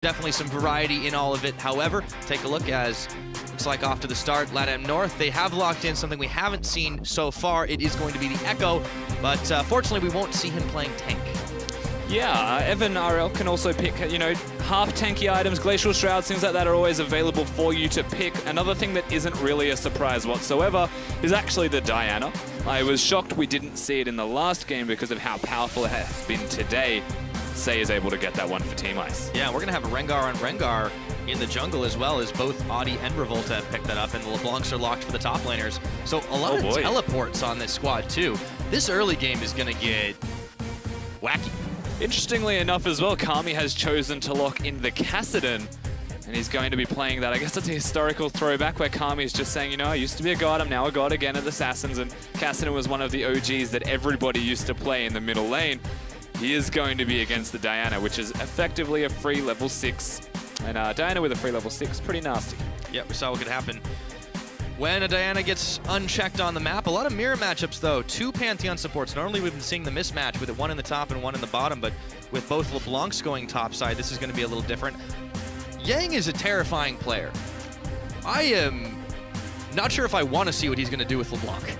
Definitely some variety in all of it. However, take a look as looks like off to the start, LAN North, they have locked in something we haven't seen so far. It is going to be the Echo, but fortunately we won't see him playing tank. Yeah, Evan RL can also pick, half tanky items, Glacial Shrouds, things like that are always available for you to pick. Another thing that isn't really a surprise whatsoever is actually the Diana. I was shocked we didn't see it in the last game because of how powerful it has been today. Say is able to get that one for Team Ice. Yeah, we're going to have a Rengar on Rengar in the jungle as well, as both Audi and Revolta have picked that up, and the LeBlancs are locked for the top laners. So a lot of teleports on this squad too. This early game is going to get wacky. Interestingly enough as well, Kami has chosen to lock in the Kassadin, and he's going to be playing that. I guess that's a historical throwback where Kami is just saying, I used to be a god, I'm now a god again at Assassins, and Kassadin was one of the OGs that everybody used to play in the middle lane. He is going to be against the Diana, which is effectively a free level 6. And Diana with a free level 6, pretty nasty. Yeah, we saw what could happen when a Diana gets unchecked on the map. A lot of mirror matchups, though. 2 Pantheon supports. Normally, we've been seeing the mismatch with it one in the top and one in the bottom, but with both LeBlancs going topside, this is going to be a little different. Yang is a terrifying player. I am not sure if I want to see what he's going to do with LeBlanc.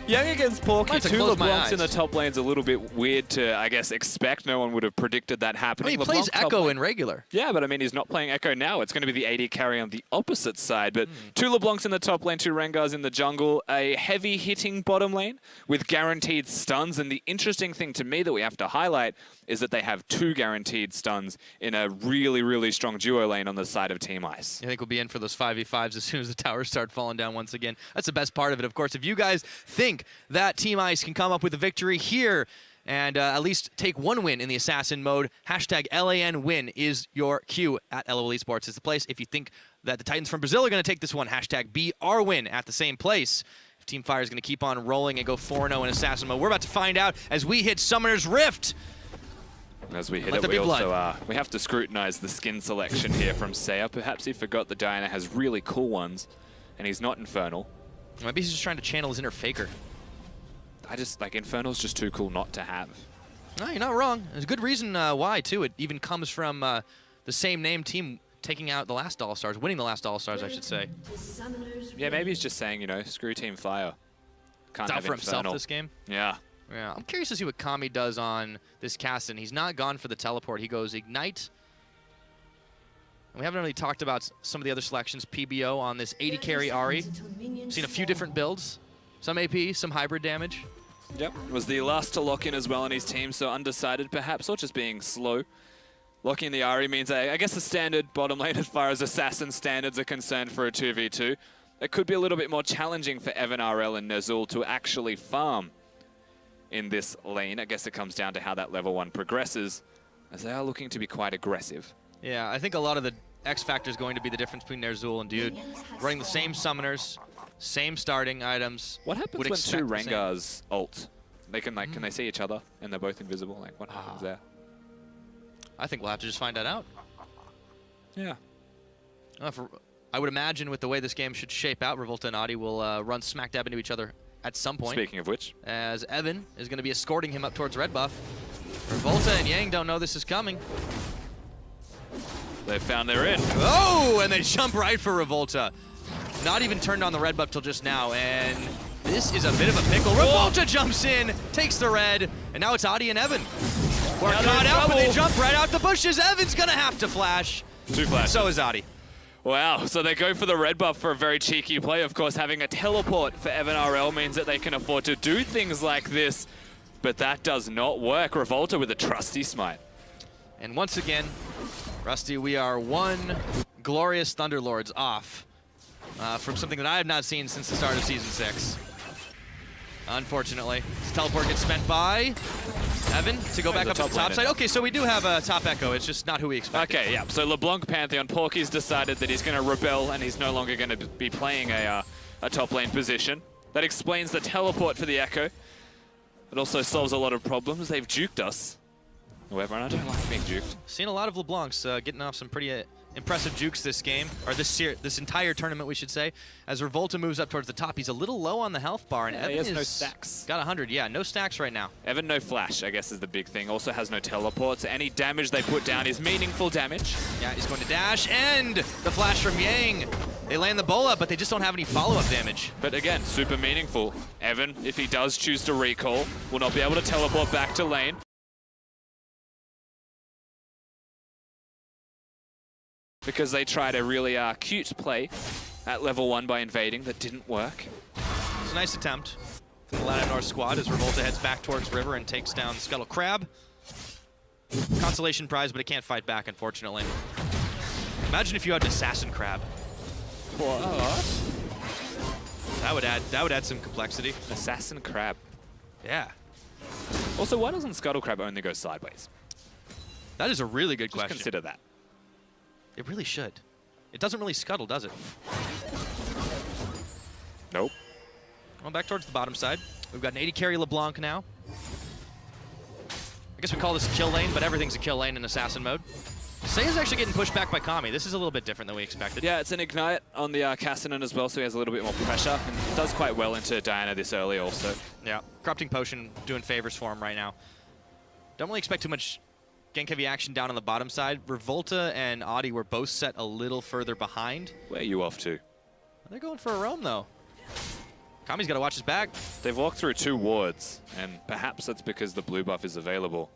Yang against Porky, 2 LeBlancs in the top lane's a little bit weird to, I guess, expect. No one would have predicted that happening. He plays Echo in regular. Yeah, but I mean, he's not playing Echo now. It's going to be the AD carry on the opposite side. But 2 LeBlancs in the top lane, 2 Rengars in the jungle, a heavy hitting bottom lane with guaranteed stuns. And the interesting thing to me that we have to highlight is that they have 2 guaranteed stuns in a really, really strong duo lane on the side of Team Ice. I think we'll be in for those 5v5s as soon as the towers start falling down once again. That's the best part of it, of course. If you guys think that Team Ice can come up with a victory here and at least take 1 win in the Assassin Mode, hashtag LAN win is your cue at LOL Esports is the place. If you think that the Titans from Brazil are going to take this one, hashtag BR win at the same place. If Team Fire is going to keep on rolling and go 4-0 in Assassin Mode, we're about to find out as we hit Summoner's Rift. As we hit it, we also we have to scrutinize the skin selection here from Saya. Perhaps he forgot that Diana has really cool ones, and he's not Infernal. Maybe he's just trying to channel his inner Faker. Infernal's just too cool not to have. No, you're not wrong. There's a good reason why, too. It even comes from the same name team taking out the last AllStars, winning the last AllStars, I should say. Yeah, maybe he's just saying, screw Team Fire. Can't have for Infernal. himself this game? Yeah. Yeah, I'm curious to see what Kami does on this Kassadin. He's not gone for the teleport. He goes Ignite. And we haven't really talked about some of the other selections. PBO on this 80 carry Ahri. Seen a few different builds. Some AP, some hybrid damage. Yep, was the last to lock in as well on his team, so undecided perhaps, or just being slow. Locking the Ahri means, I guess, the standard bottom lane as far as Assassin standards are concerned for a 2v2. It could be a little bit more challenging for Evan RL and Nezul to actually farm in this lane. I guess it comes down to how that level 1 progresses, as they are looking to be quite aggressive. Yeah, I think a lot of the X factor is going to be the difference between Ner'zhul and Dude. Running the same summoners, same starting items. What happens when 2 Rengars ult? They can can they see each other and they're both invisible? Like, what happens there? I think we'll have to just find that out. Yeah. I would imagine with the way this game should shape out, Revolta and Audi will run smack dab into each other at some point. Speaking of which. As Evan is going to be escorting him up towards red buff. Revolta and Yang don't know this is coming. They found they're in. Oh, and they jump right for Revolta. Not even turned on the red buff till just now, and this is a bit of a pickle. Revolta jumps in, takes the red, and now it's Audi and Evan. We're caught out, but they jump right out the bushes. Evan's gonna have to flash. 2 flashes. So is Audi. Wow, so they go for the red buff for a very cheeky play. Of course, having a teleport for Evan RL means that they can afford to do things like this, but that does not work. Revolta with a trusty smite. And once again, Rusty, we are 1 glorious Thunderlords off from something that I have not seen since the start of Season 6. Unfortunately. This teleport gets spent by Evan to go back up to the top side. Okay, so we do have a top Echo. It's just not who we expected. Okay, yeah. So LeBlanc Pantheon, Porky's decided that he's going to rebel and he's no longer going to be playing a top lane position. That explains the teleport for the Echo. It also solves a lot of problems. They've juked us. However, and I don't like being juked. Seen a lot of LeBlancs getting off some pretty impressive jukes this game, or this entire tournament, we should say. As Revolta moves up towards the top, he's a little low on the health bar, and Yeah, Evan he has is no stacks. Got 100, yeah, no stacks right now. Evan, no flash, I guess, is the big thing. Also has no teleport, so any damage they put down is meaningful damage. Yeah, he's going to dash, and the flash from Yang. They land the bola, but they just don't have any follow-up damage. But again, super meaningful. Evan, if he does choose to recall, will not be able to teleport back to lane. Because they tried a really cute play at level 1 by invading that didn't work. It's a nice attempt from the LAN North squad as Revolta heads back towards River and takes down Scuttle Crab. Consolation prize, but it can't fight back, unfortunately. Imagine if you had an Assassin Crab. What? That would add some complexity. Assassin Crab. Yeah. Also, why doesn't Scuttle Crab only go sideways? That is a really good Just question. consider that. It really should. It doesn't really scuttle, does it? Nope. Well, back towards the bottom side. We've got an 80 carry LeBlanc now. I guess we call this a kill lane, but everything's a kill lane in Assassin mode. Seiya's actually getting pushed back by Kami. This is a little bit different than we expected. Yeah, it's an Ignite on the Cassinan as well, so he has a little bit more pressure, and does quite well into Diana this early also. Yeah, Corrupting Potion doing favors for him right now. Don't really expect too much gank heavy action down on the bottom side. Revolta and Audi were both set a little further behind. Where are you off to? They're going for a roam, though. Kami's got to watch his back. They've walked through 2 wards, and perhaps that's because the blue buff is available.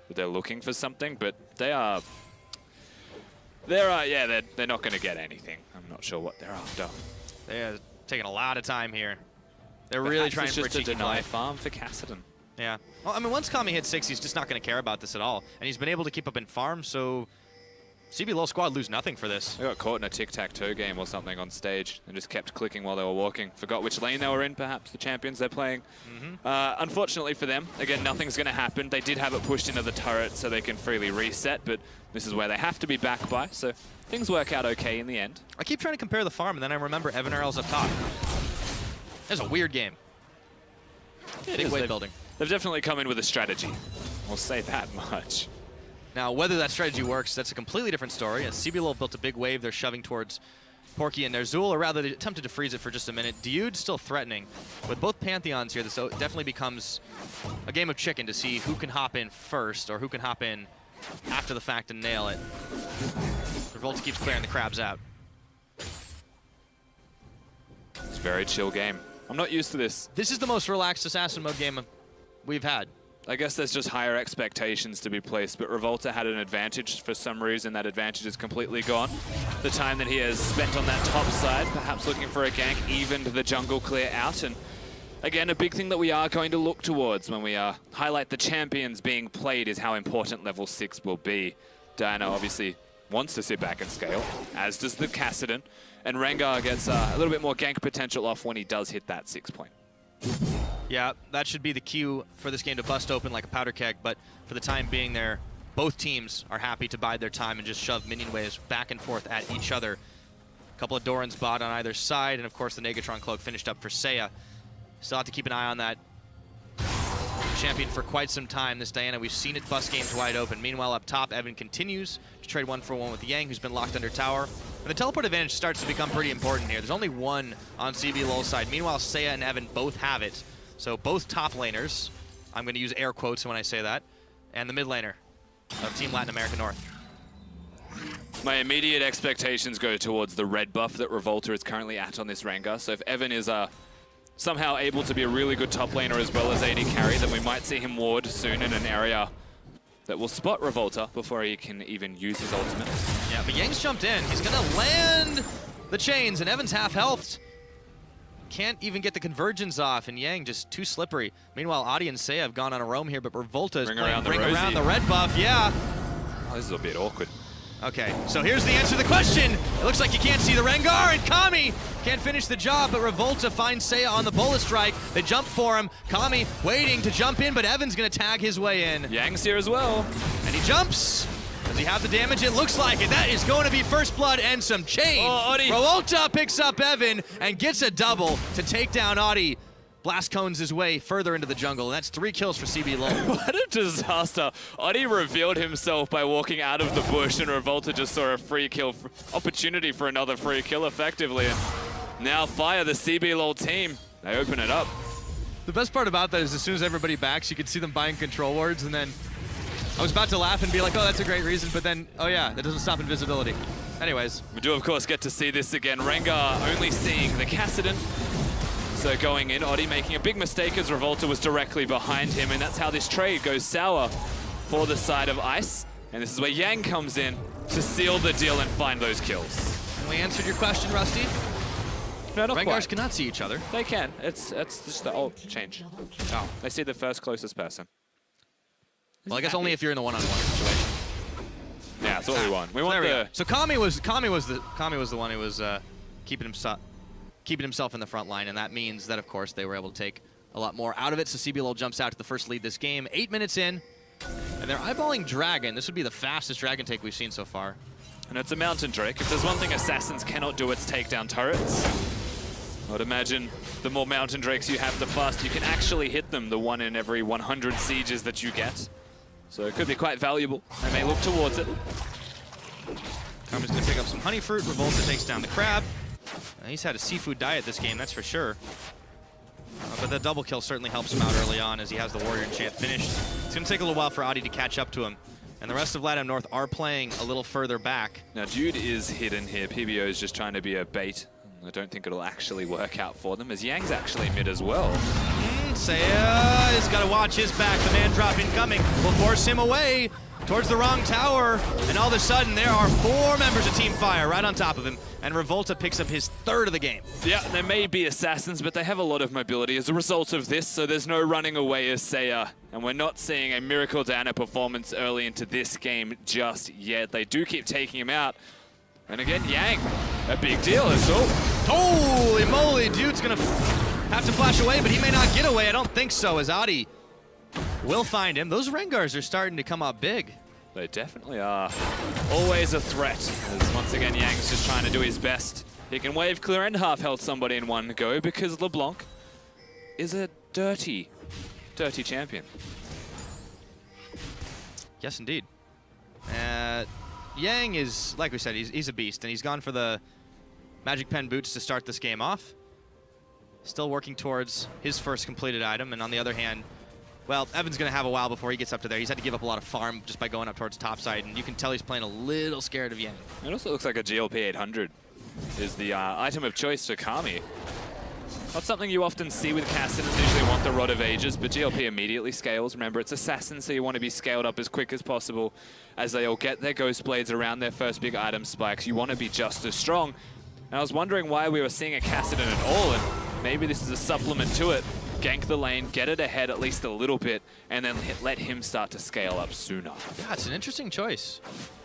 But they're looking for something, but they're not going to get anything. I'm not sure what they're after. They're taking a lot of time here. They're Perhaps really trying it's for a just a cheeky deny play. farm for Cassinan. Yeah. Well, I mean, once Kami hits 6, he's just not going to care about this at all. And he's been able to keep up in farm, so CB LoL squad lose nothing for this. They got caught in a tic-tac-toe game or something on stage and just kept clicking while they were walking. Forgot which lane they were in, perhaps, the champions they're playing. Unfortunately for them, again, nothing's going to happen. They did have it pushed into the turret so they can freely reset, but this is where they have to be back by, so things work out okay in the end. I keep trying to compare the farm, and then I remember Evan Earl's up top. That's a weird game. Big wave building. They've definitely come in with a strategy. We'll say that much. Now, whether that strategy works, that's a completely different story. As CB LoL built a big wave, they're shoving towards Porky and their Zool, or rather, they attempted to freeze it for just a minute. Diude's still threatening. With both Pantheons here, this definitely becomes a game of chicken to see who can hop in first, or who can hop in after the fact and nail it. Revolta keeps clearing the crabs out. It's a very chill game. I'm not used to this. This is the most relaxed Assassin mode game we've had. I guess there's just higher expectations to be placed, but Revolta had an advantage. For some reason, that advantage is completely gone. The time that he has spent on that top side, perhaps looking for a gank, evened the jungle clear out. And again, a big thing that we are going to look towards when we highlight the champions being played is how important level 6 will be. Diana obviously wants to sit back and scale, as does the Cassinan. And Rengar gets a little bit more gank potential off when he does hit that 6 point. Yeah, that should be the cue for this game to bust open like a powder keg, but for the time being there, both teams are happy to bide their time and just shove minion waves back and forth at each other. A couple of Doran's bot on either side, and of course the Negatron Cloak finished up for Seiya. Still have to keep an eye on that champion for quite some time, this Diana. We've seen it bust games wide open. Meanwhile, up top, Evan continues to trade 1-for-1 with Yang, who's been locked under tower. And the teleport advantage starts to become pretty important here. There's only one on CB LoL's side. Meanwhile, Seiya and Evan both have it. So both top laners, I'm going to use air quotes when I say that, and the mid laner of Team Latin America North. My immediate expectations go towards the red buff that Revolta is currently at on this Rengar. So if Evan is somehow able to be a really good top laner as well as AD carry, then we might see him ward soon in an area that will spot Revolta before he can even use his ultimate. Yeah, but Yang's jumped in. He's going to land the chains, and Evan's half health. Can't even get the convergence off, and Yang just too slippery. Meanwhile, Adi and Seiya have gone on a roam here, but Revolta is playing ring around the red buff. Yeah. Oh, this is a bit awkward. Okay, so here's the answer to the question. It looks like you can't see the Rengar, and Kami can't finish the job, but Revolta finds Seiya on the bullet strike. They jump for him. Kami waiting to jump in, but Evan's going to tag his way in. Yang's here as well. And he jumps. Does he have the damage? It looks like it. That is going to be first blood and some change. Oh, Audi. Revolta picks up Evan and gets a double to take down Audi. blast cones his way further into the jungle, and that's 3 kills for CB LoL. What a disaster. Adi revealed himself by walking out of the bush, and Revolta just saw a free kill opportunity for another free kill effectively. And now Fire, the CB LoL team, they open it up. The best part about that is as soon as everybody backs, you can see them buying control wards, and then I was about to laugh and be like, oh, that's a great reason, but then, oh yeah, that doesn't stop invisibility. Anyways. We do, of course, get to see this again. Rengar only seeing the Kassadin. So going in, Adi making a big mistake as Revolta was directly behind him, and that's how this trade goes sour for the side of Ice. And this is where Yang comes in to seal the deal and find those kills. And we answered your question, Rusty. No, not Rengars quite. cannot see each other. They can. It's just the change. Oh, they see the first closest person. Well, I guess only if you're in the one-on-one situation. Yeah, that's what we want. We want there we the. go. So Kami was the one who was keeping himself in the front line, and that means that of course they were able to take a lot more out of it. So CB LoL jumps out to the first lead this game. 8 minutes in, and they're eyeballing Dragon. This would be the fastest Dragon take we've seen so far. And it's a Mountain Drake. If there's one thing Assassins cannot do, it's take down turrets. I would imagine the more Mountain Drakes you have, the faster you can actually hit them, the 1 in every 100 sieges that you get. So it could be quite valuable. They may look towards it. Karma's going to pick up some honey fruit. Revolta takes down the crab. He's had a seafood diet this game, that's for sure. But the double kill certainly helps him out early on as he has the warrior enchant finished. It's going to take a little while for Adi to catch up to him. And the rest of LATAM North are playing a little further back. Now, Jude is hidden here. PBO is just trying to be a bait. I don't think it'll actually work out for them, as Yang's actually mid as well. Saya has got to watch his back. The man drop incoming will force him away towards the wrong tower. And all of a sudden, there are 4 members of Team Fire right on top of him. And Revolta picks up his 3rd of the game. Yeah, there may be Assassins, but they have a lot of mobility as a result of this, so there's no running away as Saya. And we're not seeing a Miracle Dana performance early into this game just yet. They do keep taking him out. And again, Yang, a big deal. So, holy moly, dude's gonna have to flash away, but he may not get away. I don't think so, as Adi will find him. Those Rengars are starting to come up big. They definitely are. Always a threat, as once again, Yang's just trying to do his best. He can wave clear and half-health somebody in one go because LeBlanc is a dirty champion. Yes, indeed. Yang is, like we said, he's a beast, and he's gone for the Magic Pen boots to start this game off. Still working towards his first completed item, and on the other hand, well, Evan's going to have a while before he gets up to there. He's had to give up a lot of farm just by going up towards top side, and you can tell he's playing a little scared of Yang. It also looks like a GLP 800 is the item of choice to Kami. Not something you often see with Kassadins. Usually want the Rod of Ages, but GLP immediately scales. Remember, it's Assassin, so you want to be scaled up as quick as possible as they all get their Ghost Blades around their first big item spikes. You want to be just as strong. And I was wondering why we were seeing a Kassadin at all, and maybe this is a supplement to it. Gank the lane, get it ahead at least a little bit, and then let him start to scale up sooner. Yeah, it's an interesting choice.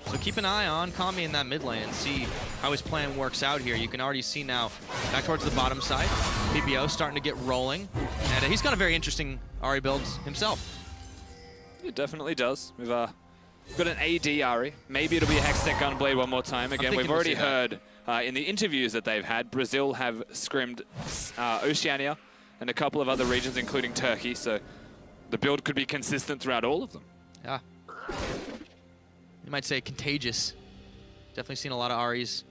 So keep an eye on Kami in that mid lane and see how his plan works out here. You can already see now, back towards the bottom side, PBO starting to get rolling. And he's got a very interesting Ahri build himself. It definitely does. We've got an AD Ahri. Maybe it'll be a Hextech Gunblade one more time. Again, we've already heard in the interviews that they've had, Brazil have scrimmed Oceania and a couple of other regions, including Turkey. So the build could be consistent throughout all of them. Yeah. You might say contagious. Definitely seen a lot of Ahris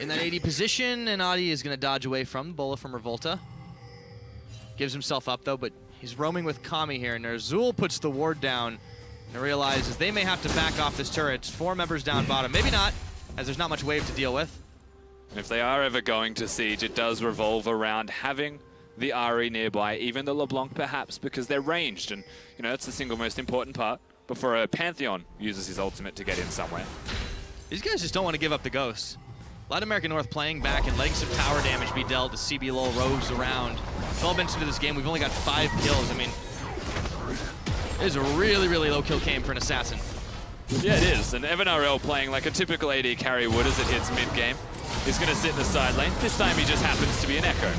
in that AD position, and Adi is going to dodge away from Bola from Revolta. Gives himself up though, but he's roaming with Kami here, and Ner'zhul puts the ward down and realizes they may have to back off this turret. It's 4 members down bottom. Maybe not, as there's not much wave to deal with. If they are ever going to siege, it does revolve around having the Ahri nearby, even the LeBlanc perhaps, because they're ranged, and you know that's the single most important part before a Pantheon uses his ultimate to get in somewhere. These guys just don't want to give up the ghosts. Latin American North playing back and letting some tower damage be dealt as CB LoL roves around. 12 minutes into this game, we've only got 5 kills. I mean, it is a really, really low kill cam for an Assassin. Yeah, it is. And Evan RL playing like a typical AD carry would as it hits mid-game. He's going to sit in the side lane. This time he just happens to be an Echo.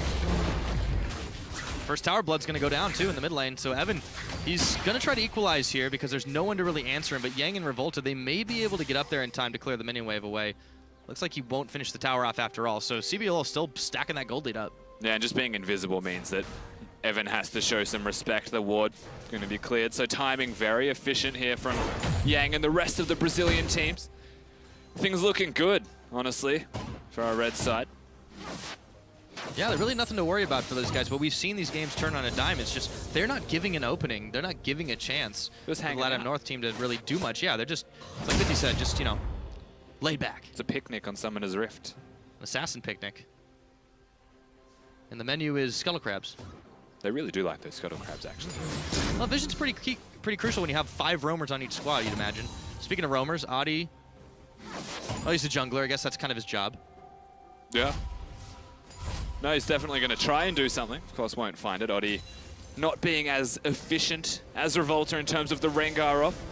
First tower blood's going to go down too in the mid lane, so Evan, he's going to try to equalize here because there's no one to really answer him, but Yang and Revolta, they may be able to get up there in time to clear the minion wave away. Looks like he won't finish the tower off after all, so CB LoL still stacking that gold lead up. Yeah, and just being invisible means that Evan has to show some respect. The ward is going to be cleared. So timing very efficient here from Yang and the rest of the Brazilian teams. Things looking good, honestly, for our red side. Yeah, there's really nothing to worry about for those guys, but we've seen these games turn on a dime. It's just they're not giving an opening. They're not giving a chance for the LATAM North team to really do much. Yeah, they're just, like 50 said, just, you know, laid back. It's a picnic on Summoner's Rift. An assassin picnic. And the menu is scuttle crabs. They really do like those scuttle crabs, actually. Well, vision's pretty crucial when you have 5 roamers on each squad, you'd imagine. Speaking of roamers, Adi, oh, he's a jungler. I guess that's kind of his job. Yeah. No, he's definitely going to try and do something. Of course, won't find it. Adi not being as efficient as Revolta in terms of the Rengar off.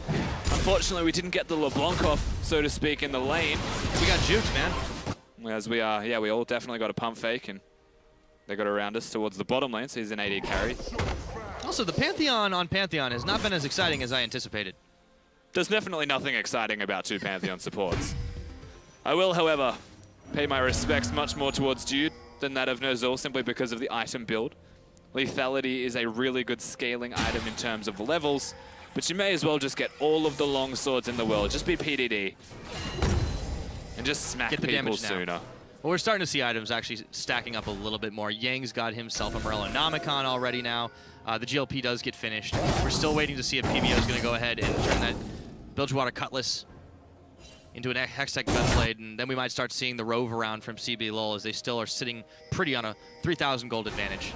Unfortunately, we didn't get the LeBlanc off, so to speak, in the lane. We got juked, man. As we are, yeah, we all definitely got a pump fake, and they got around us towards the bottom lane, so he's an AD carry. Also, the Pantheon on Pantheon has not been as exciting as I anticipated. There's definitely nothing exciting about 2 Pantheon supports. I will, however, pay my respects much more towards Dude than that of Nozul, simply because of the item build. Lethality is a really good scaling item in terms of levels, but you may as well just get all of the long swords in the world. Just be PDD. And just smack people sooner. Well, we're starting to see items actually stacking up a little bit more. Yang's got himself a Morellonomicon already now. The GLP does get finished. We're still waiting to see if PBO is going to go ahead and turn that Bilgewater Cutlass into an Hextech Gunblade, and then we might start seeing the rove around from CB LoL as they still are sitting pretty on a 3,000 gold advantage.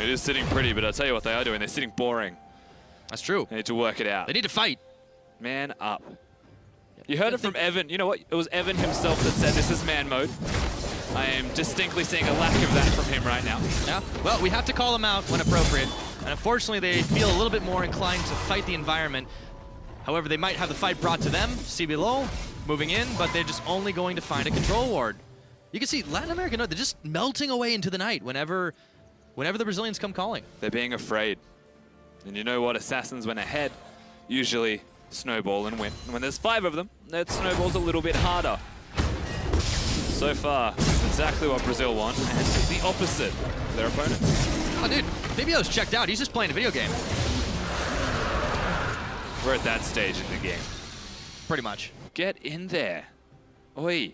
It is sitting pretty, but I'll tell you what they are doing. They're sitting boring. That's true. They need to work it out. They need to fight. Man up. You heard it from Evan. You know what? It was Evan himself that said this is man mode. I am distinctly seeing a lack of that from him right now. Yeah. Well, we have to call him out when appropriate. And unfortunately, they feel a little bit more inclined to fight the environment. However, they might have the fight brought to them. CB LoL moving in, but they're just only going to find a control ward. You can see Latin America, they're just melting away into the night whenever the Brazilians come calling. They're being afraid. And you know what? Assassins went ahead, usually snowball and win. And when there's 5 of them, that snowball's a little bit harder. So far, exactly what Brazil want, and the opposite of their opponents. Oh, dude, PBO's checked out. He's just playing a video game. We're at that stage in the game. Pretty much. Get in there. Oi.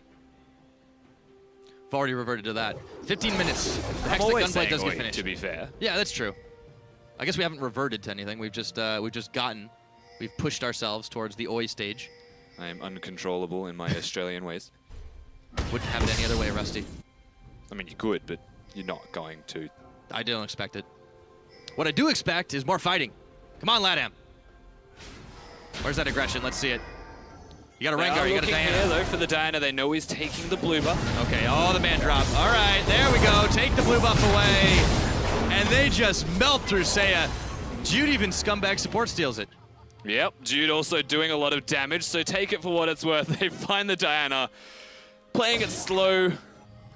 I've already reverted to that. 15 minutes. The I'm Hextech always Gunblade saying does oi, get finished. to be fair. Yeah, that's true. I guess we haven't reverted to anything. We've just we've pushed ourselves towards the oi stage. I am uncontrollable in my Australian ways. Wouldn't have it any other way, Rusty. I mean, you could, but you're not going to. I don't expect it. What I do expect is more fighting. Come on, LATAM. Where's that aggression? Let's see it. You got a Rengar, you got a Diana. Here, though, for the Diana. They know he's taking the blue buff. Okay, oh, the man drop. All right, there we go. Take the blue buff away. And they just melt through Seiya. Jude even scumbag support steals it. Yep, Jude also doing a lot of damage, so take it for what it's worth. They find the Diana. Playing it slow,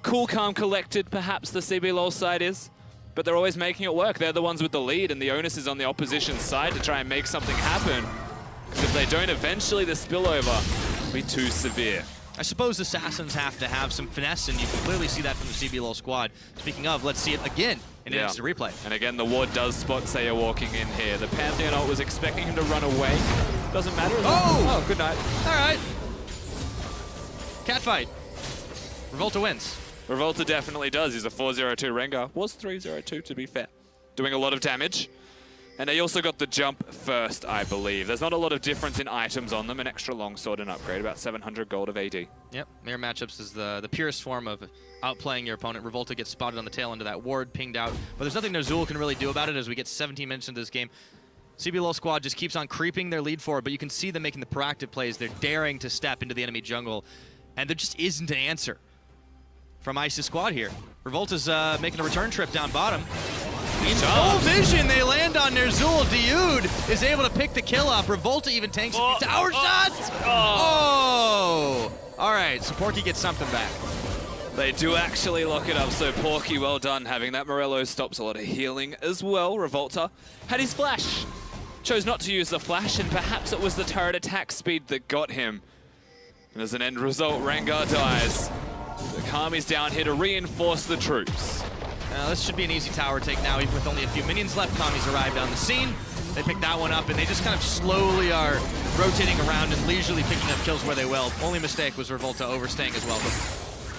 cool, calm, collected, perhaps the CB LoL side is. But they're always making it work. They're the ones with the lead, and the onus is on the opposition side to try and make something happen. Because if they don't, eventually the spillover will be too severe. I suppose Assassins have to have some finesse, and you can clearly see that from the CB LoL squad. Speaking of, let's see it again in an instant replay. And again, the ward does spot Seiya walking in here. The Pantheon ult was expecting him to run away. Doesn't matter. Oh, good night. All right. Catfight. Revolta wins. Revolta definitely does. He's a 402 Rengar. Was 302 to be fair. Doing a lot of damage. And they also got the jump first, I believe. There's not a lot of difference in items on them. An extra longsword and upgrade, about 700 gold of AD. Yep, mirror matchups is the purest form of outplaying your opponent. Revolta gets spotted on the tail end of that ward, pinged out. But there's nothing Nozul can really do about it as we get 17 minutes into this game. CB LoL squad just keeps on creeping their lead forward, but you can see them making the proactive plays. They're daring to step into the enemy jungle, and there just isn't an answer from Ice's squad here. Revolta's making a return trip down bottom. In full vision, they land on Nozul. Dude is able to pick the kill up. Revolta even tanks the tower shot. Oh! All right, so Porky gets something back. They do actually lock it up, so Porky, well done. Having that Morello stops a lot of healing as well. Revolta had his flash. Chose not to use the flash, and perhaps it was the turret attack speed that got him. And as an end result, Rengar dies. The Kami's down here to reinforce the troops. This should be an easy tower take now, even with only a few minions left. Kami's arrived on the scene. They pick that one up, and they just kind of slowly are rotating around and leisurely picking up kills where they will. Only mistake was Revolta overstaying as well.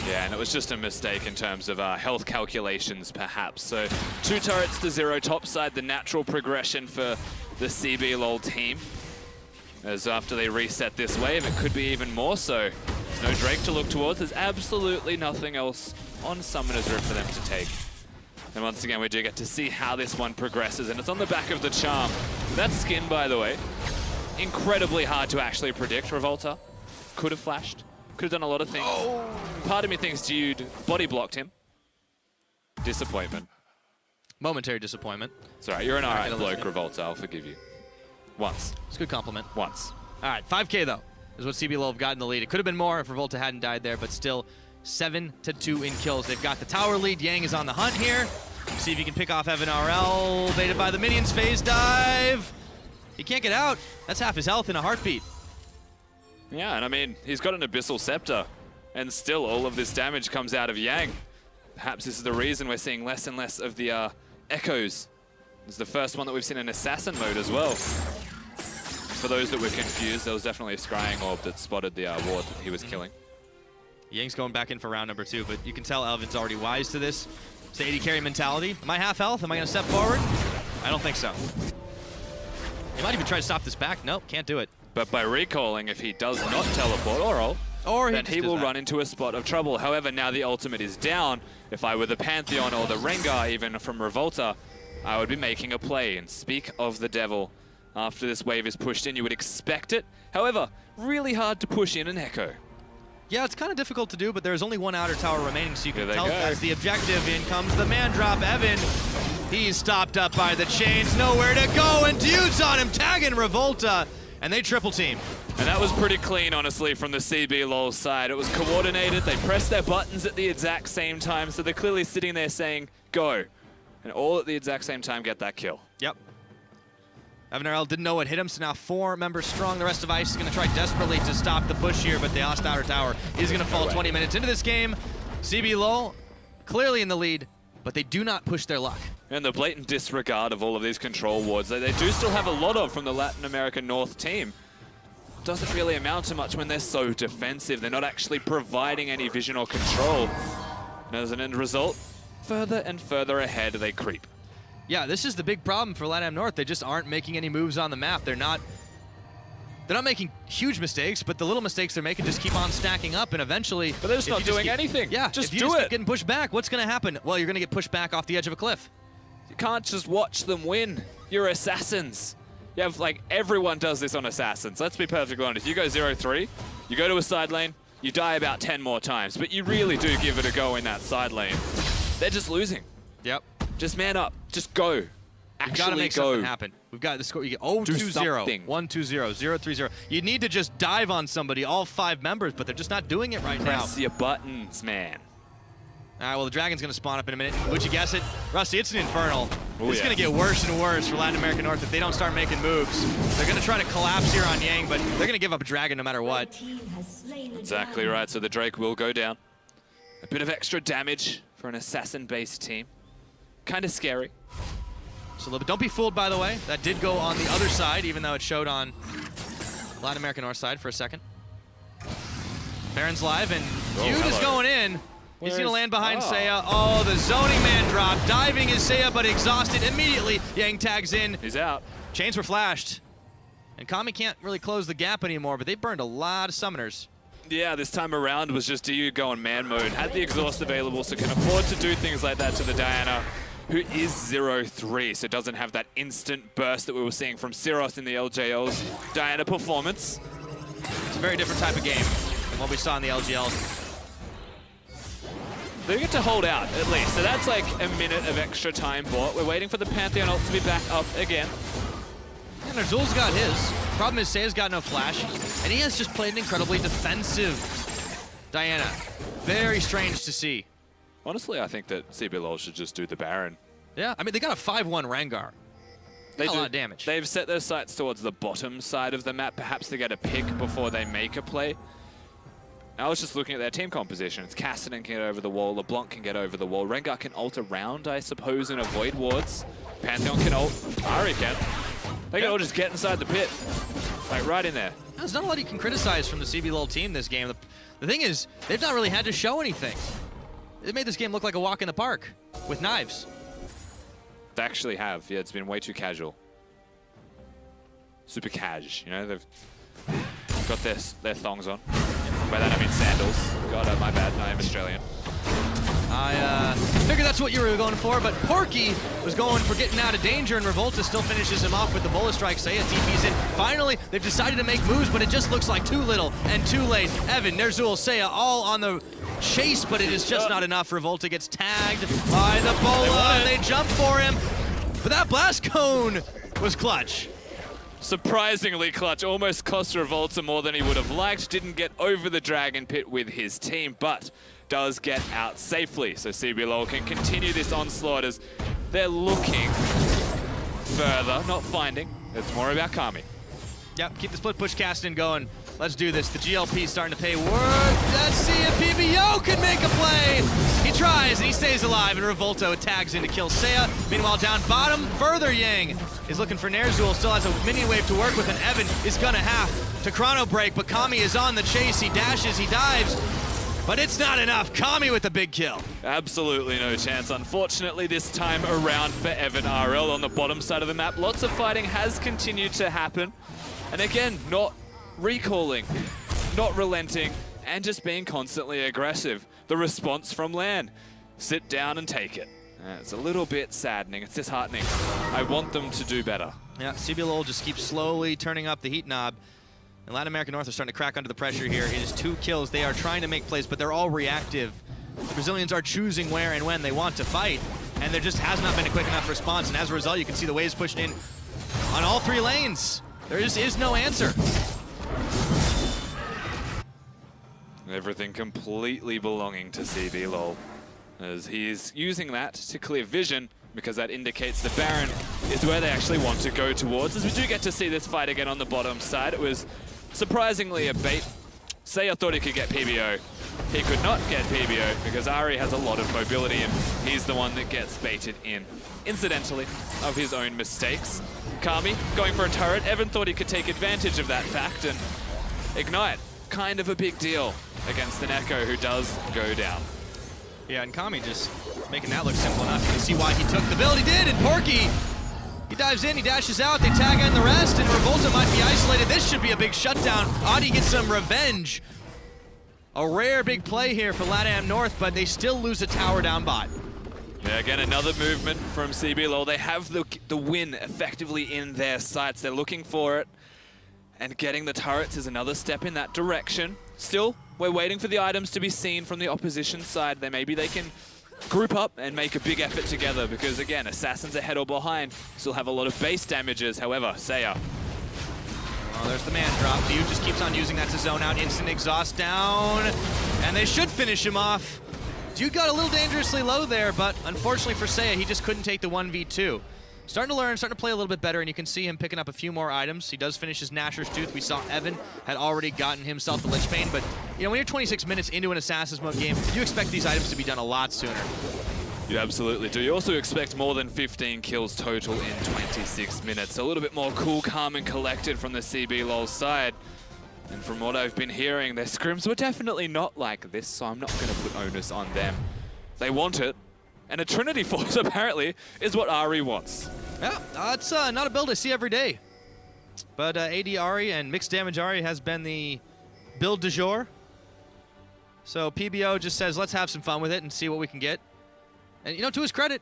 Yeah, and it was just a mistake in terms of health calculations, perhaps. So 2 turrets to 0 topside, the natural progression for the CB LoL team. As after they reset this wave, it could be even more so. There's no Drake to look towards. There's absolutely nothing else on Summoner's Rift for them to take. And once again, we do get to see how this one progresses, and it's on the back of the Charm. That skin, by the way, incredibly hard to actually predict. Revolta could have flashed, could have done a lot of things. Oh. Part of me thinks Dude body blocked him. Disappointment. Momentary disappointment. It's all right, you're an alright bloke, Revolta, I'll forgive you. Once. It's a good compliment. Once. All right, 5K though, is what CB LoL have gotten the lead. It could have been more if Revolta hadn't died there, but still 7-2 in kills. They've got the tower lead. Yang is on the hunt here. See if he can pick off Evan RL. Baited by the minions. Phase dive. He can't get out. That's half his health in a heartbeat. Yeah, and I mean, he's got an Abyssal Scepter, and still all of this damage comes out of Yang. Perhaps this is the reason we're seeing less and less of the echoes. This is the first one that we've seen in Assassin Mode as well. For those that were confused, there was definitely a scrying orb that spotted the ward that he was killing. Yang's going back in for round number 2, but you can tell Elvin's already wise to this. It's the 80 carry mentality. Am I half health? Am I going to step forward? I don't think so. He might even try to stop this back. Nope, can't do it. But by recalling, if he does not teleport or ult, then he will run into a spot of trouble. However, now the ultimate is down. If I were the Pantheon or the Rengar, even from Revolta, I would be making a play. And speak of the devil. After this wave is pushed in, you would expect it. However, really hard to push in an Echo. Yeah, it's kind of difficult to do, but there's only one outer tower remaining, so you can tell that's the objective. In comes the man drop, Evan. He's stopped up by the chains, nowhere to go, and Dude's on him, tagging Revolta, and they triple team. And that was pretty clean, honestly, from the CB LoL side. It was coordinated, they pressed their buttons at the exact same time, so they're clearly sitting there saying, go. And all at the exact same time get that kill. Yep. Evan RL didn't know what hit him, so now 4 members strong. The rest of ICE is going to try desperately to stop the push here, but the Lost Outer Tower is going to fall 20 minutes into this game. CB LoL clearly in the lead, but they do not push their luck. And the blatant disregard of all of these control wards that they do still have a lot of from the Latin American North team. Doesn't really amount to much when they're so defensive. They're not actually providing any vision or control. And as an end result, further and further ahead they creep. Yeah, this is the big problem for LATAM North. They just aren't making any moves on the map. They're not making huge mistakes, but the little mistakes they're making just keep on stacking up, and eventually... But they're just not doing anything. Yeah, just if you keep getting pushed back, what's going to happen? Well, you're going to get pushed back off the edge of a cliff. You can't just watch them win. You're assassins. You have, like, everyone does this on assassins. Let's be perfectly honest. You go 0-3, you go to a side lane, you die about 10 more times, but you really do give it a go in that side lane. They're just losing. Yep. Just man up. Just go. You've got to make something happen. We've got the score. You get 0-2-0, 1-2-0, 0-3-0. You need to just dive on somebody, all 5 members, but they're just not doing it right now. Press your buttons, man. All right, well, the Dragon's going to spawn up in a minute. Would you guess it? Rusty, it's an Infernal. Ooh, it's going to get worse and worse for Latin American North if they don't start making moves. They're going to try to collapse here on Yang, but they're going to give up a Dragon no matter what. Exactly right, so the Drake will go down. A bit of extra damage for an assassin-based team. Kind of scary. So a little bit. Don't be fooled, by the way. That did go on the other side, even though it showed on Latin American North side for a second. Baron's live, and Dude is going in. He's going to land behind Seiya. Oh, the zoning man drop. Diving is Seiya, but exhausted immediately. Yang tags in. He's out. Chains were flashed. And Kami can't really close the gap anymore, but they burned a lot of summoners. Yeah, this time around was just DU going man mode. Had the exhaust available, so can afford to do things like that to the Diana, who is 0-3, so doesn't have that instant burst that we were seeing from Syros in the LJL's Diana performance. It's a very different type of game than what we saw in the LGLs. They get to hold out, at least. So that's like a minute of extra time bought. We're waiting for the Pantheon ult to be back up again. And Azul's got his. Problem is, Seiya's got no flash, and he has just played an incredibly defensive Diana. Very strange to see. Honestly, I think that CB LoL should just do the Baron. Yeah, I mean, they got a 5-1 Rengar. They do a lot of damage. They've set their sights towards the bottom side of the map. Perhaps they get a pick before they make a play. I was just looking at their team composition. It's Cassidy can get over the wall, LeBlanc can get over the wall, Rengar can ult around, I suppose, and avoid wards. Pantheon can ult, Ari can. They can all just get inside the pit, like right in there. There's not a lot you can criticize from the CBLOL team this game. The thing is, they've not really had to show anything. They made this game look like a walk in the park with knives. They actually have. Yeah, it's been way too casual. Super cash, you know, they've got their thongs on. By that I mean sandals. God, my bad, I am Australian. I figured that's what you were going for, but Porky was going for getting out of danger, and Revolta still finishes him off with the bullet strike. Saya TP's in. Finally, they've decided to make moves, but it just looks like too little and too late. Evan, Ner'zhul, Saya all on the chase, but it is just not enough. Revolta gets tagged by the Bola, and they jump for him. But that blast cone was clutch. Surprisingly clutch, almost cost Revolta more than he would have liked. Didn't get over the Dragon Pit with his team, but does get out safely. So CBLOL can continue this onslaught as they're looking further, not finding. It's more about Kami. Yep, keep the split push casting going. Let's do this. The GLP starting to pay work. Let's see if PBO can make a play. He tries and he stays alive, and Revolto tags in to kill Saya. Meanwhile, down bottom, further Yang is looking for Ner'zhul. Still has a mini wave to work with, and Evan is gonna have to chrono break, but Kami is on the chase. He dashes, he dives, but it's not enough. Kami with the big kill. Absolutely no chance, unfortunately, this time around for Evan RL on the bottom side of the map. Lots of fighting has continued to happen, and again, not recalling, not relenting, and just being constantly aggressive. The response from LAN, sit down and take it. It's a little bit saddening, it's disheartening. I want them to do better. Yeah, CBLOL just keeps slowly turning up the heat knob. And Latin America North are starting to crack under the pressure here. It is 2 kills. They are trying to make plays, but they're all reactive. The Brazilians are choosing where and when they want to fight, and there just has not been a quick enough response. And as a result, you can see the waves pushed in on all 3 lanes. There just is no answer. Everything completely belonging to CBLOL, as he is using that to clear vision, because that indicates the Baron is where they actually want to go towards. As we do get to see this fight again on the bottom side, it was surprisingly a bait. Saya thought he could get PBO. He could not get PBO because Ari has a lot of mobility, and he's the one that gets baited in, incidentally, of his own mistakes. Kami going for a turret. Evan thought he could take advantage of that fact, and Ignite, kind of a big deal against an Echo who does go down. Yeah, and Kami just making that look simple enough. You can see why he took the build he did, and Porky, he dives in, he dashes out, they tag in the rest, and Revolta might be isolated. This should be a big shutdown. Audi gets some revenge. A rare big play here for LATAM North, but they still lose a tower down bot. Yeah, again, another movement from CBLOL. They have the win effectively in their sights. They're looking for it, and getting the turrets is another step in that direction. Still, we're waiting for the items to be seen from the opposition side. Maybe they can group up and make a big effort together, because again, Assassins ahead or behind still have a lot of base damages. However, Saya. Oh, there's the man drop. Dude just keeps on using that to zone out. Instant exhaust down, and they should finish him off. Dude got a little dangerously low there, but unfortunately for Saya, he just couldn't take the 1v2. Starting to learn, starting to play a little bit better, and you can see him picking up a few more items. He does finish his Nashor's Tooth. We saw Evan had already gotten himself the Lich Bane, but you know, when you're 26 minutes into an Assassin's Mode game, you expect these items to be done a lot sooner. You absolutely do. You also expect more than 15 kills total in 26 minutes. A little bit more cool, calm, and collected from the CBLOL side. And from what I've been hearing, their scrims were definitely not like this, so I'm not going to put onus on them. They want it, and a Trinity Force apparently is what Ari wants. Yeah, it's not a build I see every day. But AD Ari and mixed damage Ari has been the build du jour. So PBO just says, let's have some fun with it and see what we can get. And you know, to his credit,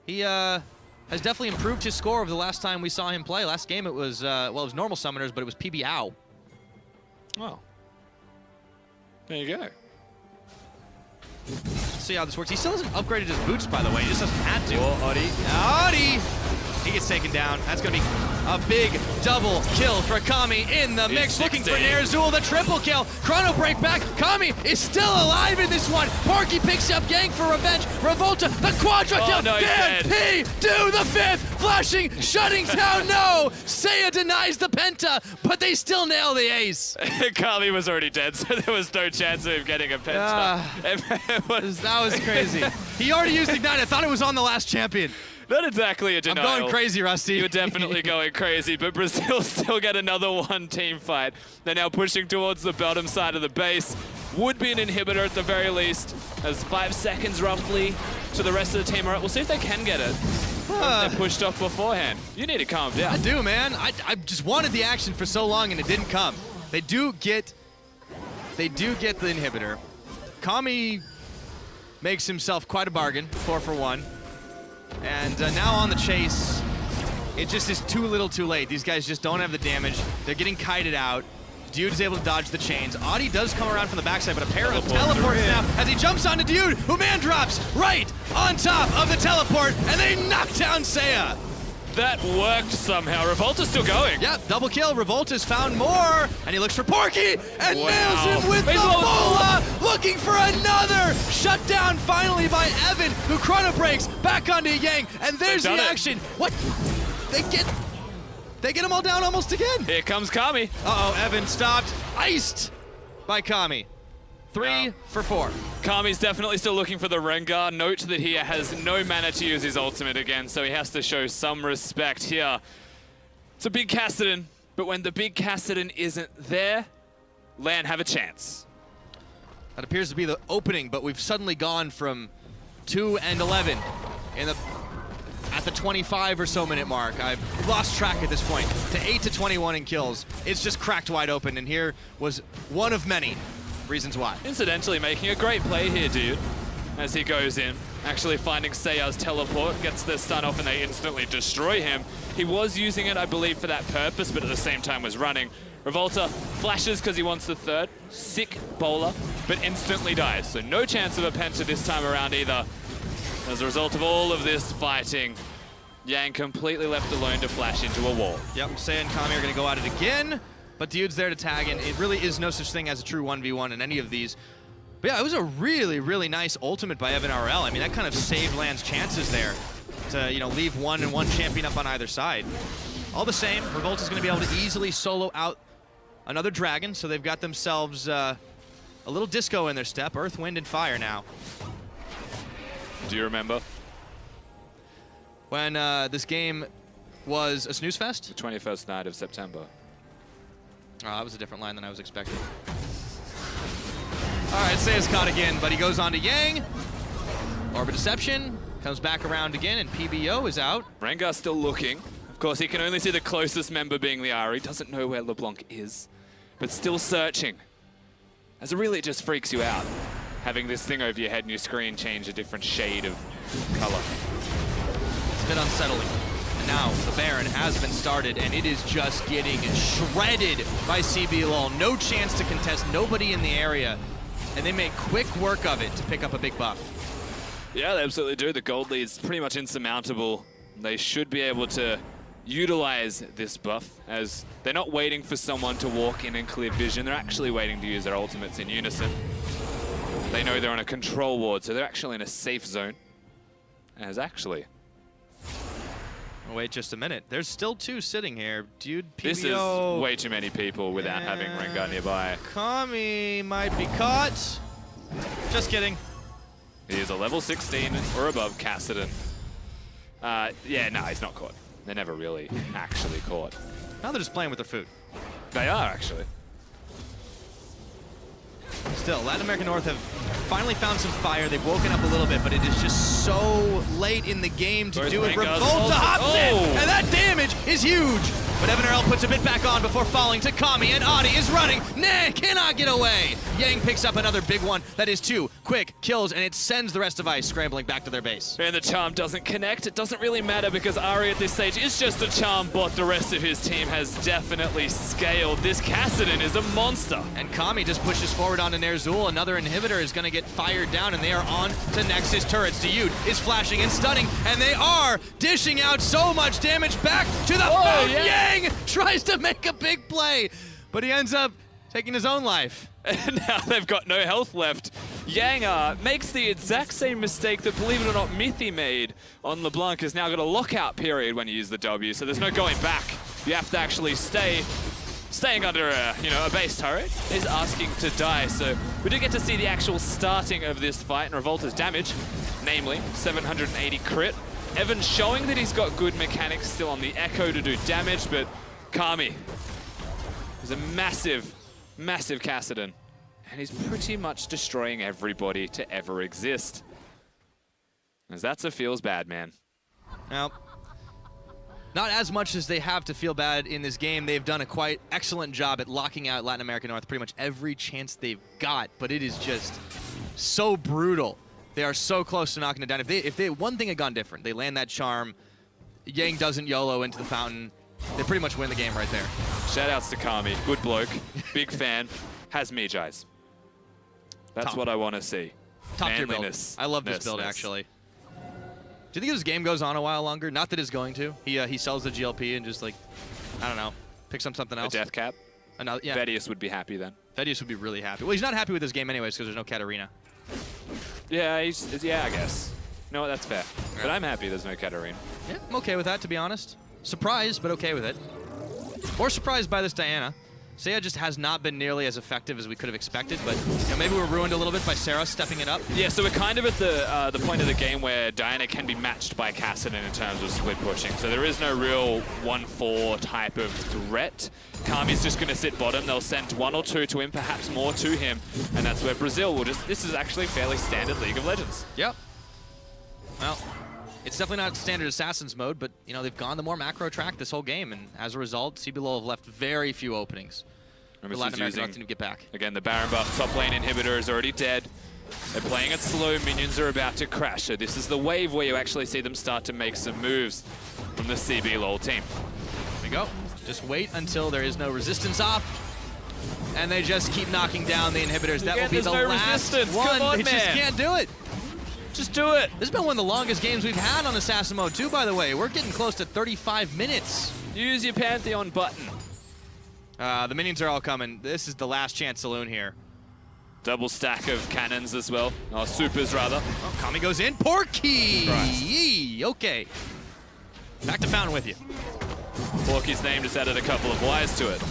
he has definitely improved his score over the last time we saw him play. Last game it was, well, it was normal summoners, but it was PBO. Oh. There you go. Let's see how this works. He still hasn't upgraded his boots, by the way. He just hasn't had to. Oh, Audi. Audi! He gets taken down. That's going to be A big double kill for Kami in the mix, looking for Nerzul, the triple kill. Chrono break back. Kami is still alive in this one. Porky picks up Yang for revenge. Revolta, the quadra kill. No, Can he do the fifth? Flashing, shutting down. No, Seiya denies the penta, but they still nail the ace. Kami was already dead, so there was no chance of him getting a penta. That was crazy. He already used Ignite. I thought it was on the last champion. Not exactly a denial. I'm going crazy, Rusty. You're definitely going crazy, but Brazil still get another one team fight. They're now pushing towards the bottom side of the base. Would be an inhibitor at the very least. There's 5 seconds roughly to the rest of the team. All right, we'll see if they can get it. They're pushed off beforehand. You need to calm down. I do, man. I just wanted the action for so long and it didn't come. They do get the inhibitor. Kami makes himself quite a bargain, 4 for 1. And now on the chase, it just is too little too late. These guys just don't have the damage. They're getting kited out. Dude is able to dodge the chains. Audi does come around from the backside, but a pair of teleports now as he jumps onto Dude, who man drops right on top of the teleport, and they knock down Seiya. That worked somehow. Revolta's still going. Yep, double kill. Revolta's found more, and he looks for Porky and nails him with the bola, looking for another shutdown finally by Evan, who chrono breaks back onto Yang, and there's the action. What? They get them all down almost again. Here comes Kami. Uh-oh, Evan stopped, iced by Kami. 3 for 4. Kami's definitely still looking for the Rengar. Note that he has no mana to use his ultimate again, so he has to show some respect here. It's a big Kassadin, but when the big Kassadin isn't there, LAN have a chance. That appears to be the opening, but we've suddenly gone from 2 and 11 at the 25 or so minute mark. I've lost track at this point, to 8 to 21 in kills. It's just cracked wide open, and here was one of many reasons why. Incidentally, making a great play here, Dude, as he goes in, actually finding Seiya's teleport, gets the stun off, and they instantly destroy him. He was using it, I believe, for that purpose, but at the same time was running. Revolta flashes because he wants the third. Sick bowler, but instantly dies. So no chance of a penta this time around either. As a result of all of this fighting, Yang completely left alone to flash into a wall. Yep, Seiya and Kami are going to go at it again. But Dude's there to tag in. It really is no such thing as a true 1v1 in any of these. But yeah, it was a really, really nice ultimate by Evan RL. I mean, that kind of saved LAN's chances there to, you know, leave 1 and 1 champion up on either side. All the same, Revolta's going to be able to easily solo out another dragon, so they've got themselves a little disco in their step. Earth, Wind, and Fire now. Do you remember? When this game was a snooze fest? The 21st night of September. Oh, that was a different line than I was expecting. All right, Seiya's caught again, but he goes on to Yang. Orbit Deception comes back around again, and PBO is out. Rengar's still looking. Of course, he can only see the closest member being the Ahri. Doesn't know where LeBlanc is, but still searching. As it really just freaks you out, having this thing over your head and your screen change a different shade of color. It's a bit unsettling. Now, the Baron has been started, and it is just getting shredded by CBLOL. No chance to contest, nobody in the area. And they make quick work of it to pick up a big buff. Yeah, they absolutely do. The gold lead's pretty much insurmountable. They should be able to utilize this buff, as they're not waiting for someone to walk in and clear vision. They're actually waiting to use their ultimates in unison. They know they're on a control ward, so they're actually in a safe zone. As actually... Wait just a minute. There's still 2 sitting here. Dude, PBO... This is way too many people without having Rengar nearby. Kami might be caught. Just kidding. He is a level 16 or above Kassadin. Yeah, no, he's not caught. They're never really actually caught. Now they're just playing with their food. They are, actually. Still, Latin American North have finally found some fire. They've woken up a little bit, but it is just so late in the game to do it. Revolta hops in, and that damage is huge. But Evan RL puts a bit back on before falling to Kami, and Audi is running. Nah, cannot get away. Yang picks up another big one. That is 2 quick kills, and it sends the rest of ICE scrambling back to their base. And the charm doesn't connect. It doesn't really matter because Ari at this stage is just a charm bot. The rest of his team has definitely scaled. This Kassadin is a monster. And Kami just pushes forward onto Ner'zhul. Another inhibitor is going to get fired down, and they are on to Nexus turrets. Diyud is flashing and stunning, and they are dishing out so much damage back to the fountain. Yeah. Yang tries to make a big play, but he ends up taking his own life. And now they've got no health left. Yang makes the exact same mistake that, believe it or not, Mithy made on LeBlanc. Has now got a lockout period when you use the W, so there's no going back. You have to actually staying under a base turret is asking to die. So we do get to see the actual starting of this fight and Revolta's damage, namely 780 crit. Evan showing that he's got good mechanics still on the Echo to do damage, but Kami is a massive Kassadin, and he's pretty much destroying everybody to ever exist. As that's a feels bad, man. Well, not as much as they have to feel bad in this game. They've done a quite excellent job at locking out Latin America North pretty much every chance they've got, but it is just so brutal. They are so close to knocking it down. If they one thing had gone different, they land that charm, Yang doesn't YOLO into the fountain, they pretty much win the game right there. Shoutouts to Kami, good bloke, big fan, has mage eyes. That's Top. what I want to see. Top tier build. Manliness. I love this build, actually. Do you think this game goes on a while longer? Not that it's going to. He sells the GLP and just, like, I don't know, picks up something else. A death cap? Another, yeah. Vedius would be happy then. Vedius would be really happy. Well, he's not happy with this game anyways because there's no Katarina. Yeah, yeah, I guess. You know what, that's fair. Yeah. But I'm happy there's no Katarina. Yeah, I'm okay with that, to be honest. Surprised, but okay with it. More surprised by this Diana. Seiya just has not been nearly as effective as we could have expected, but maybe we're ruined a little bit by Sarah stepping it up. Yeah, so we're kind of at the point of the game where Diana can be matched by Kassadin in terms of split pushing. So there is no real 1-4 type of threat. Kami's just going to sit bottom. They'll send 1 or 2 to him, perhaps more to him, and that's where Brazil will just... This is actually fairly standard League of Legends. Yep. Well, it's definitely not standard Assassin's Mode, but, they've gone the more macro track this whole game, and as a result, CBLOL have left very few openings for Latin American North to get back. Again, the Baron buff top lane inhibitor is already dead. They're playing it slow, minions are about to crash, so this is the wave where you actually see them start to make some moves from the CBLOL team. There we go. Just wait until there is no resistance op, and they just keep knocking down the inhibitors. That will be the last one. Come on, they just can't do it. Just do it. This has been one of the longest games we've had on Assassin Mode, too, by the way. We're getting close to 35 minutes. Use your Pantheon button. The minions are all coming. This is the last chance saloon here. Double stack of cannons as well. Oh, supers, rather. Oh, Kami goes in. Porky! Yee, okay. Back to fountain with you. Porky's name just added a couple of Y's to it.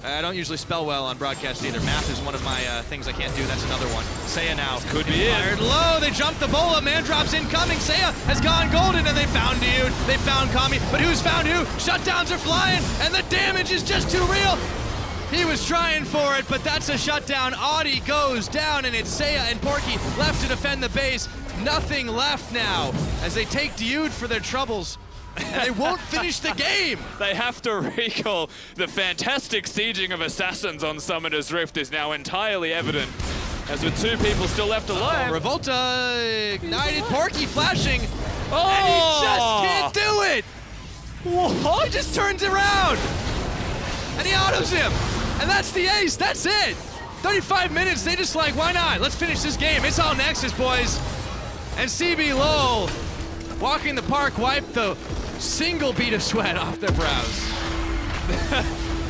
I don't usually spell well on broadcast either. Math is one of my things I can't do. That's another one. Seiya now. This could be it. Fired low. They jumped the bola. Man drops incoming. Seiya has gone golden, and they found Dude. They found Kami. But who's found who? Shutdowns are flying, and the damage is just too real. He was trying for it, but that's a shutdown. Audi goes down, and it's Seiya and Porky left to defend the base. Nothing left now as they take Dude for their troubles. And they won't finish the game. They have to recall the fantastic sieging of Assassins on Summoner's Rift is now entirely evident, as with 2 people still left alive. Revolta ignited, Porky flashing, and he just can't do it. What? He just turns around, and he autos him, and that's the ace. That's it. 35 minutes. They just like, why not? Let's finish this game. It's all Nexus, boys. And CBLOL, walking the park, wipe the single bead of sweat off their brows.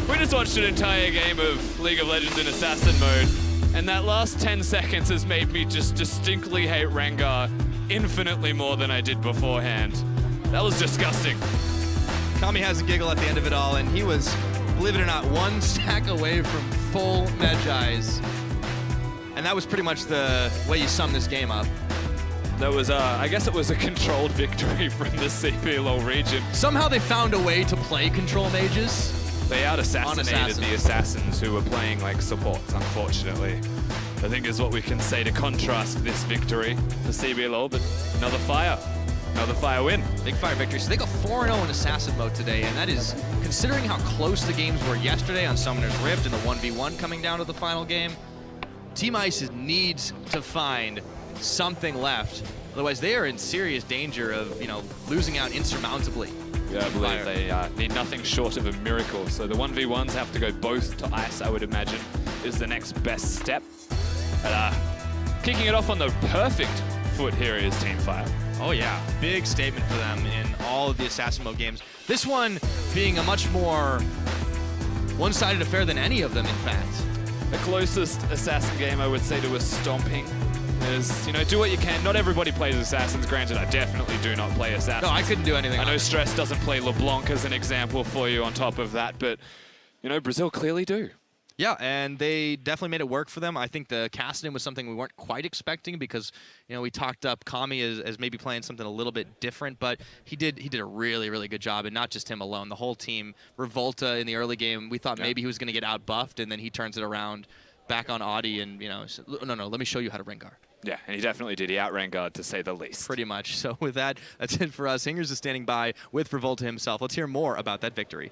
We just watched an entire game of League of Legends in Assassin Mode, and that last 10 seconds has made me just distinctly hate Rengar infinitely more than I did beforehand. That was disgusting. Kami has a giggle at the end of it all, and he was, believe it or not, 1 stack away from full Medjais. And that was pretty much the way you sum this game up. That was, I guess it was a controlled victory from the CBLOL region. Somehow they found a way to play control mages. They out-assassinated the Assassins who were playing like supports, unfortunately. I think is what we can say to contrast this victory for CBLOL, but another fire. Another Fire win. Big Fire victory. So they go 4-0 in Assassin Mode today, and that is, considering how close the games were yesterday on Summoner's Rift and the 1v1 coming down to the final game, Team Ice needs to find something left. Otherwise, they are in serious danger of, losing out insurmountably. Yeah, I believe they need nothing short of a miracle. So the 1v1s have to go both to Ice, I would imagine, is the next best step. But kicking it off on the perfect foot here is Team Fire. Oh yeah, big statement for them in all of the Assassin Mode games. This one being a much more one-sided affair than any of them, in fact. The closest Assassin game, I would say, to a stomping is, do what you can. Not everybody plays Assassins. Granted, I definitely do not play Assassins. No, I couldn't do anything. I know Stress doesn't play LeBlanc as an example for you on top of that, but, Brazil clearly do. Yeah, and they definitely made it work for them. I think the Kassadin was something we weren't quite expecting because, we talked up Kami as maybe playing something a little bit different, but he did a really, really good job, and not just him alone. The whole team, Revolta in the early game, we thought maybe he was going to get out-buffed, and then he turns it around back on Audi and, said, no, let me show you how to Rengar. Yeah, and he definitely did. He out-Rengar'd, to say the least. Pretty much. So with that, that's it for us. Hingers is standing by with Revolta himself. Let's hear more about that victory.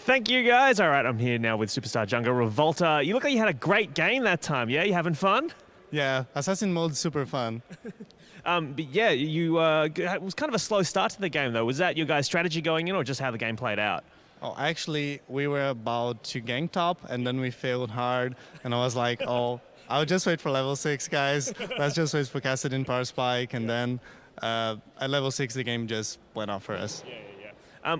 Thank you, guys. All right, I'm here now with Superstar Jungler Revolta. You look like you had a great game that time, yeah? You having fun? Yeah, Assassin Mode super fun. But yeah, it was kind of a slow start to the game, though. Was that your guys' strategy going in or just how the game played out? Oh, actually, we were about to gank top, and then we failed hard, and I was like, oh, I'll just wait for level 6, guys. Let's just wait for Kassadin Power Spike, and then at level 6, the game just went off for us.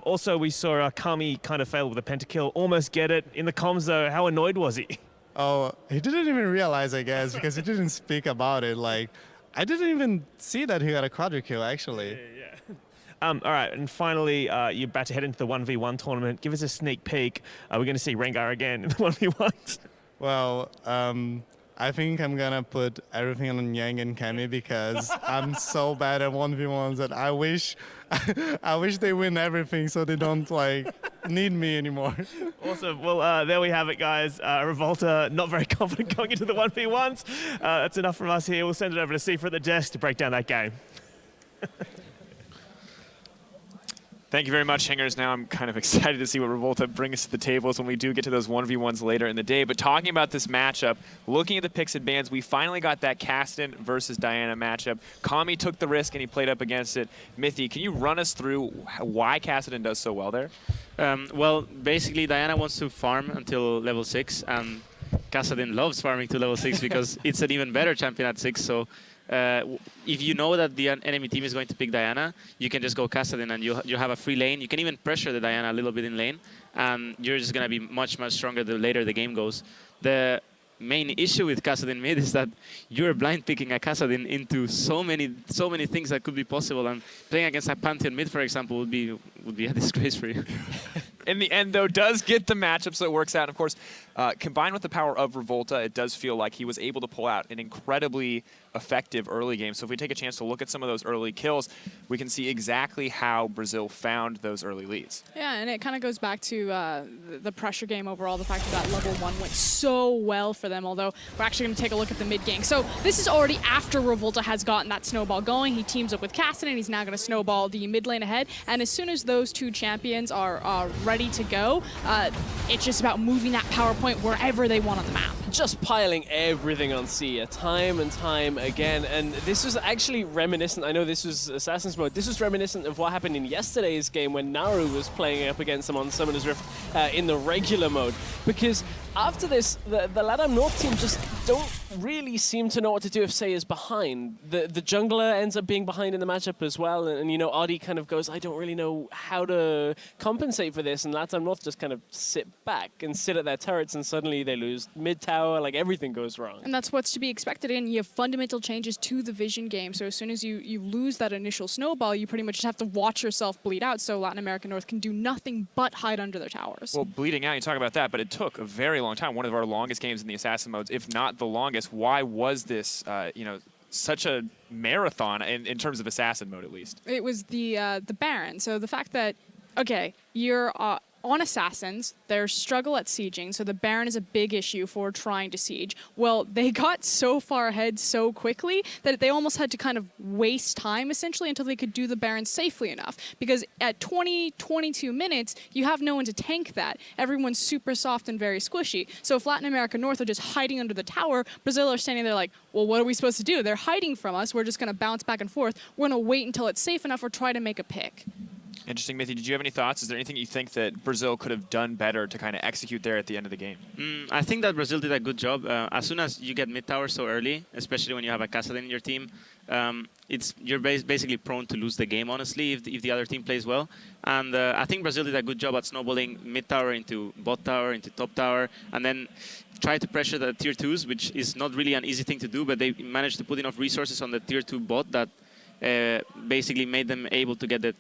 Also, we saw Kami kind of fail with a pentakill, almost get it. In the comms, though, how annoyed was he? Oh, he didn't even realize, I guess, because he didn't speak about it. Like, I didn't even see that he got a quadra kill, actually. All right, and finally, you're about to head into the 1v1 tournament. Give us a sneak peek. We're going to see Rengar again in the 1v1s. Well, I think I'm gonna put everything on Yang and Kami because I'm so bad at 1v1s that I wish they win everything so they don't need me anymore. Awesome. Well, there we have it, guys. Revolta not very confident going into the 1v1s. That's enough from us here. We'll send it over to Sifa at the desk to break down that game. Thank you very much, Hingers. Now I'm kind of excited to see what Revolta brings to the tables when we do get to those 1v1s later in the day. But talking about this matchup, looking at the picks and bans, we finally got that Kassadin versus Diana matchup. Kami took the risk and he played up against it. Mithy, can you run us through why Kassadin does so well there? Well, basically, Diana wants to farm until level 6, and Kassadin loves farming to level 6 because it's an even better champion at 6. So if you know that the enemy team is going to pick Diana, you can just go Kassadin and you have a free lane. You can even pressure the Diana a little bit in lane, and you're just going to be much, much stronger the later the game goes. The main issue with Kassadin mid is that you're blind picking a Kassadin into so many things that could be possible, and playing against a Pantheon mid, for example, would be a disgrace for you. In the end, though, does get the matchup, so it works out. And of course, combined with the power of Revolta, it does feel like he was able to pull out an incredibly effective early game. So if we take a chance to look at some of those early kills, we can see exactly how Brazil found those early leads. Yeah, and it kind of goes back to the pressure game overall, the fact that level 1 went so well for them, although we're actually going to take a look at the mid game. So this is already after Revolta has gotten that snowball going. He teams up with Kassadin, and he's now going to snowball the mid lane ahead. And as soon as those two champions are ready to go, it's just about moving that power point wherever they want on the map. Just piling everything on Sia time and time again, and this was actually reminiscent. I know this was Assassin's Mode. This was reminiscent of what happened in yesterday's game when Naru was playing up against him on Summoner's Rift in the regular mode, because after this, the LATAM North team just don't really seem to know what to do if Say is behind. The jungler ends up being behind in the matchup as well, and you know, Adi kind of goes, I don't really know how to compensate for this, and LATAM North just kind of sit back and sit at their turrets, and suddenly they lose mid-tower, like everything goes wrong. And that's what's to be expected, and you have fundamental changes to the vision game, so as soon as you lose that initial snowball, you pretty much just have to watch yourself bleed out, so Latin America North can do nothing but hide under their towers. Well, bleeding out, you talk about that, but it took a very long time, one of our longest games in the Assassin modes, if not the longest. Why was this, you know, such a marathon in terms of Assassin mode, at least? It was the Baron. So the fact that, okay, you're on Assassins, their struggle at sieging, so the Baron is a big issue for trying to siege. Well, they got so far ahead so quickly that they almost had to kind of waste time, essentially, until they could do the Baron safely enough. Because at 22 minutes, you have no one to tank that. Everyone's super soft and very squishy. So if Latin America North are just hiding under the tower, Brazil are standing there like, well, what are we supposed to do? They're hiding from us. We're just going to bounce back and forth. We're going to wait until it's safe enough or try to make a pick. Interesting, Mithy. Did you have any thoughts? Is there anything you think that Brazil could have done better to kind of execute there at the end of the game? I think that Brazil did a good job. As soon as you get mid tower so early, especially when you have a Kassadin in your team, you're basically prone to lose the game, honestly, if the other team plays well. And I think Brazil did a good job at snowballing mid tower into bot tower, into top tower, and then try to pressure the tier 2s, which is not really an easy thing to do, but they managed to put enough resources on the tier 2 bot that basically made them able to get the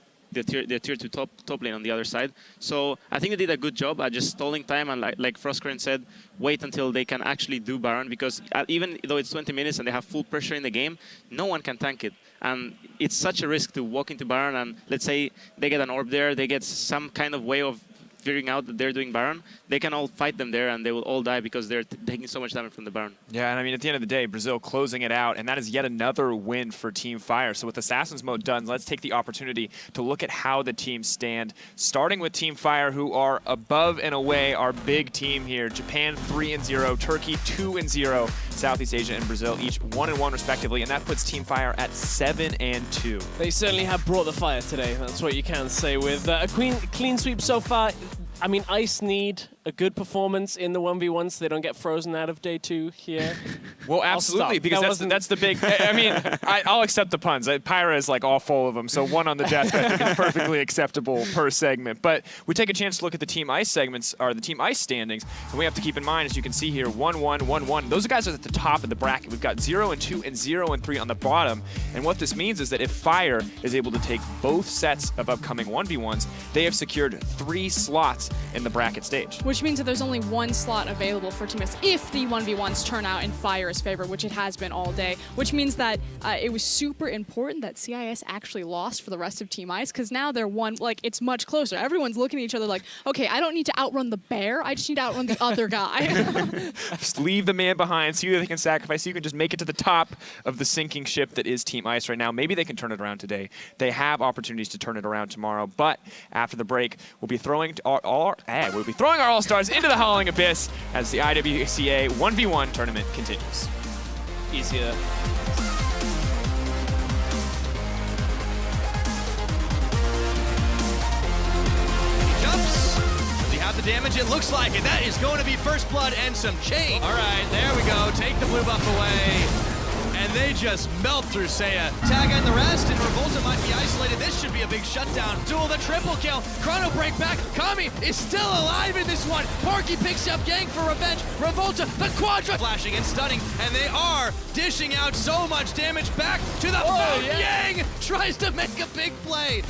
tier 2 top lane on the other side. So I think they did a good job at just stalling time and like Frostcurrent said, wait until they can actually do Baron, because even though it's 20 minutes and they have full pressure in the game, no one can tank it. And it's such a risk to walk into Baron and let's say they get an orb there, they get some kind of way of figuring out that they're doing Baron, they can all fight them there and they will all die because they're taking so much damage from the Baron. Yeah, and I mean, at the end of the day, Brazil closing it out, and that is yet another win for Team Fire. So with Assassin's Mode done, let's take the opportunity to look at how the teams stand, starting with Team Fire, who are above and away our big team here. Japan 3-0, Turkey 2-0, Southeast Asia and Brazil each 1-1 respectively, and that puts Team Fire at 7-2. They certainly have brought the fire today, that's what you can say. With a clean sweep so far. I mean, Ice need a good performance in the 1v1 so they don't get frozen out of day 2 here. Well, absolutely, because that's the big... I mean, I'll accept the puns. Pyra is like all full of them, so one on the desk I think is perfectly acceptable per segment. But we take a chance to look at the Team Ice segments, or the Team Ice standings, and we have to keep in mind, as you can see here, 1-1, 1-1. Those guys are at the top of the bracket. We've got 0-2 and 0-3 on the bottom, and what this means is that if Fire is able to take both sets of upcoming 1v1s, they have secured 3 slots in the bracket stage. Which means that there's only 1 slot available for Team Ice if the 1v1s turn out in Fire's favor, which it has been all day. Which means that it was super important that CIS actually lost for the rest of Team Ice, because now they're it's much closer. Everyone's looking at each other like, okay, I don't need to outrun the bear, I just need to outrun the other guy. Just leave the man behind, see who they can sacrifice, so you can just make it to the top of the sinking ship that is Team Ice right now. Maybe they can turn it around today. They have opportunities to turn it around tomorrow, but after the break, we'll be throwing our All-Stars into the Howling Abyss as the IWCA 1v1 tournament continues. Easier. He jumps. Does he have the damage? It looks like it. That is going to be first blood and some chain. All right, there we go. Take the blue buff away. And they just melt through Seiya. Tag on the rest, and Revolta might be isolated. This should be a big shutdown. Duel the triple kill. Chrono break back. Kami is still alive in this one. Porky picks up Gang for revenge. Revolta, the quadra flashing and stunning, and they are dishing out so much damage back to the Yang tries to make a big play.